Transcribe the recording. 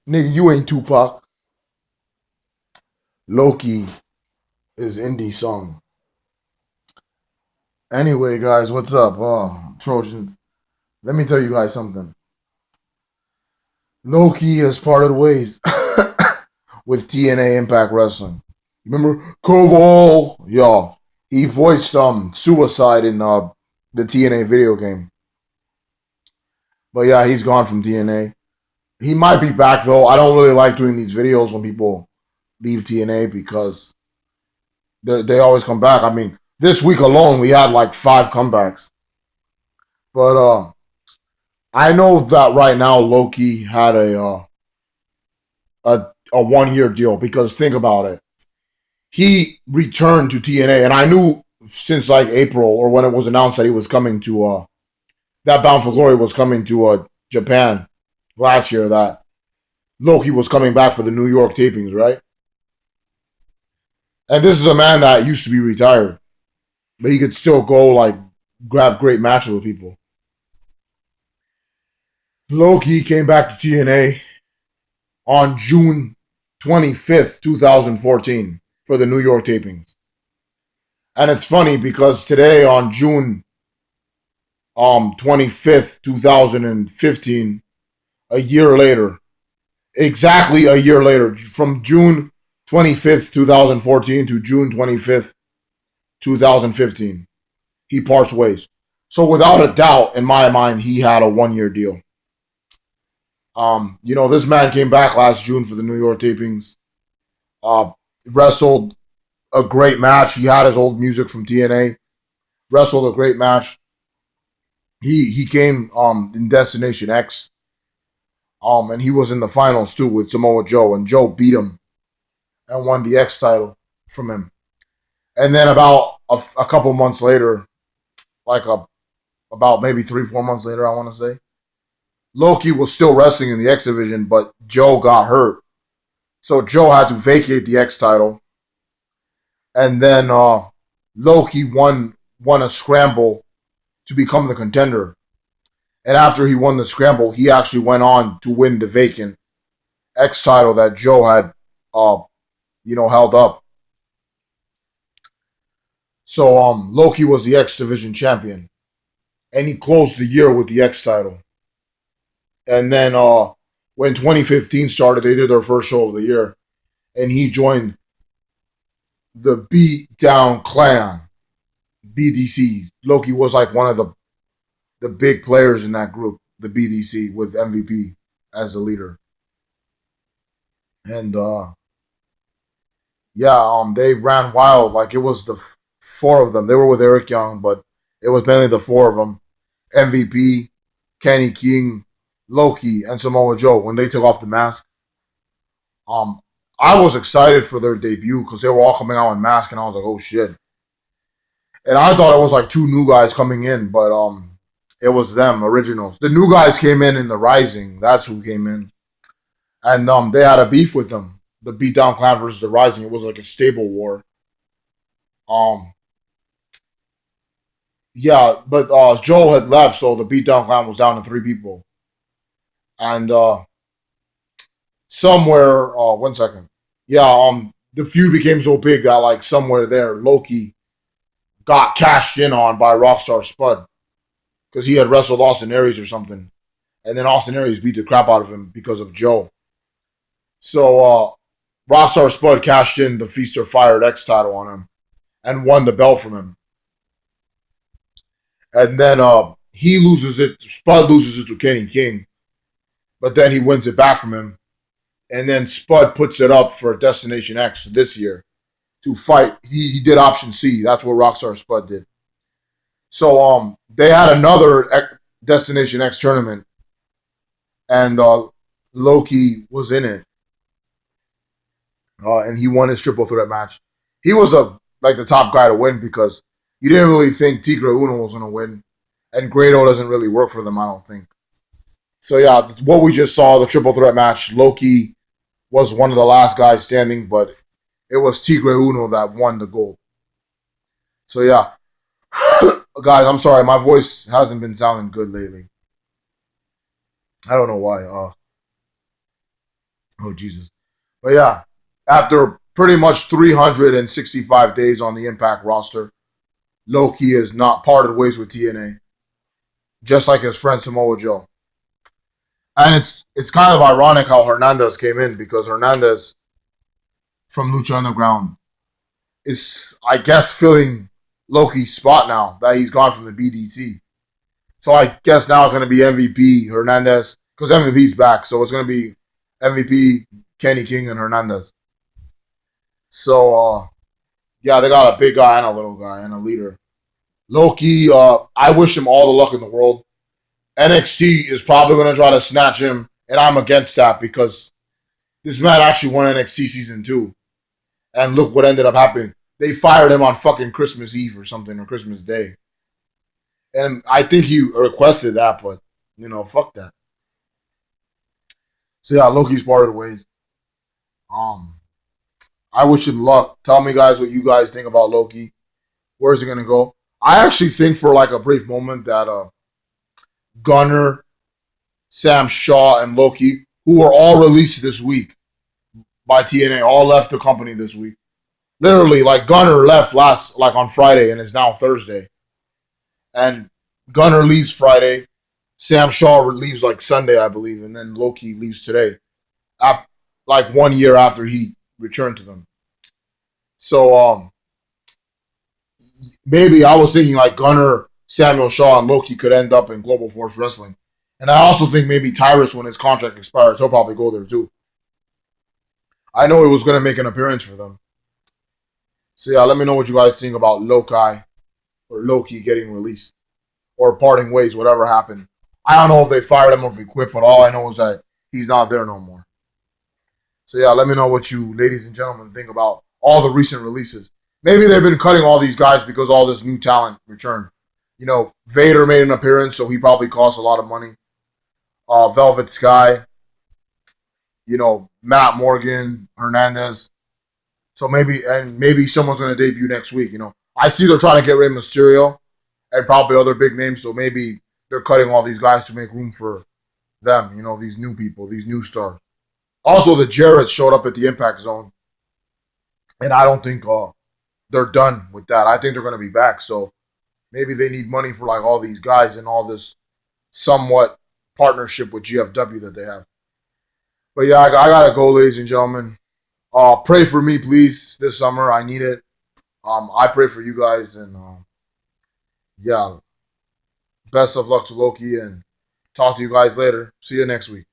Nigga, you ain't Tupac. Loki is indie song. Anyway, guys, what's up? Trojan. Let me tell you guys something. Loki has parted ways with TNA Impact Wrestling. Remember Koval? Y'all. He voiced suicide in the TNA video game. But yeah, he's gone from TNA. He might be back though. I don't really like doing these videos when people leave TNA because they always come back. I mean, this week alone we had like 5 comebacks. But I know that right now Loki had a 1 year deal because think about it. He returned to TNA, and I knew since like April or when it was announced that he was coming to that Bound for Glory was coming to Japan last year that Loki was coming back for the New York tapings, right? And this is a man that used to be retired, but he could still go like grab great matches with people. Loki came back to TNA on June 25th, 2014 for the New York tapings. And it's funny because today on June 25th, 2015, a year later, exactly a year later, from June 25th, 2014 to June 25th, 2015, he parts ways. So without a doubt, in my mind, he had a 1 year deal. This man came back last June for the New York tapings. Wrestled a great match. He had his old music from TNA. Wrestled a great match. He came in Destination X. And he was in the finals too with Samoa Joe, and Joe beat him and won the X title from him. And then about a couple months later, about maybe 3-4 months later, I want to say, Loki was still wrestling in the X division, but Joe got hurt. So Joe had to vacate the X title. And then Loki won a scramble to become the contender. And after he won the scramble, he actually went on to win the vacant X title that Joe had, held up. So Loki was the X division champion, and he closed the year with the X title. And then when 2015 started, they did their first show of the year, and he joined the Beat Down Clan, BDC. Loki was like one of the big players in that group, the BDC, with MVP as the leader. And they ran wild. Like it was the four of them. They were with Eric Young, but it was mainly the four of them: MVP, Kenny King, Loki, and Samoa Joe. When they took off the mask, I was excited for their debut because they were all coming out in mask, and I was like, oh shit. And I thought it was like two new guys coming in, but it was them, originals. The new guys came in the Rising. That's who came in. And they had a beef with them. The Beatdown Clan versus the Rising. It was like a stable war. But Joe had left, so the Beatdown Clan was down to 3 people. And somewhere, 1 second. The feud became so big that like somewhere there, Loki got cashed in on by Rockstar Spud because he had wrestled Austin Aries or something, and then Austin Aries beat the crap out of him because of Joe. So Rockstar Spud cashed in the Feast or Fired X title on him and won the belt from him. And then he loses it. Spud loses it to Kenny King, but then he wins it back from him. And then Spud puts it up for Destination X this year to fight. He did Option C. That's what Rockstar Spud did. So they had another Destination X tournament, and Loki was in it, and he won his triple threat match. He was the top guy to win because you didn't really think Tigre Uno was going to win, and Grado doesn't really work for them, I don't think. So yeah, what we just saw, the triple threat match, Loki was one of the last guys standing, but it was Tigre Uno that won the gold. So yeah. Guys, I'm sorry, my voice hasn't been sounding good lately. I don't know why. Oh Jesus! But yeah, after pretty much 365 days on the Impact roster, Loki has not parted ways with TNA, just like his friend Samoa Joe. And it's kind of ironic how Hernandez came in because Hernandez from Lucha Underground is, I guess, filling Loki's spot now that he's gone from the BDC. So I guess now it's going to be MVP Hernandez because MVP's back. So it's going to be MVP Kenny King and Hernandez. So yeah, they got a big guy and a little guy and a leader. Loki, I wish him all the luck in the world. NXT is probably going to try to snatch him, and I'm against that because this man actually won NXT season 2. And look what ended up happening. They fired him on fucking Christmas Eve or something, or Christmas Day. And I think he requested that, but, fuck that. So yeah, Loki's parted ways. Um, I wish him luck. Tell me, guys, what you guys think about Loki. Where's it going to go? I actually think for like a brief moment that Gunner, Sam Shaw, and Loki, who were all released this week by TNA, all left the company this week. Literally, like Gunner left on Friday, and it's now Thursday. And Gunner leaves Friday. Sam Shaw leaves like Sunday, I believe, and then Loki leaves today, after like 1 year after he returned to them. So maybe I was thinking like Gunner, Samuel Shaw, and Loki could end up in Global Force Wrestling. And I also think maybe Tyrus, when his contract expires, he'll probably go there too. I know he was going to make an appearance for them. So yeah, let me know what you guys think about Loki getting released or parting ways, whatever happened. I don't know if they fired him or if he quit, but all I know is that he's not there no more. So yeah, let me know what you, ladies and gentlemen, think about all the recent releases. Maybe they've been cutting all these guys because all this new talent returned. Vader made an appearance, so he probably cost a lot of money. Velvet Sky, Matt Morgan, Hernandez. So maybe someone's going to debut next week. I see they're trying to get rid of Mysterio and probably other big names. So maybe they're cutting all these guys to make room for them. These new people, these new stars. Also, the Jarretts showed up at the Impact Zone, and I don't think they're done with that. I think they're going to be back. So maybe they need money for like all these guys and all this somewhat partnership with GFW that they have. But yeah, I gotta go, ladies and gentlemen. Pray for me, please, this summer. I need it. I pray for you guys, and yeah, best of luck to Loki, and talk to you guys later. See you next week.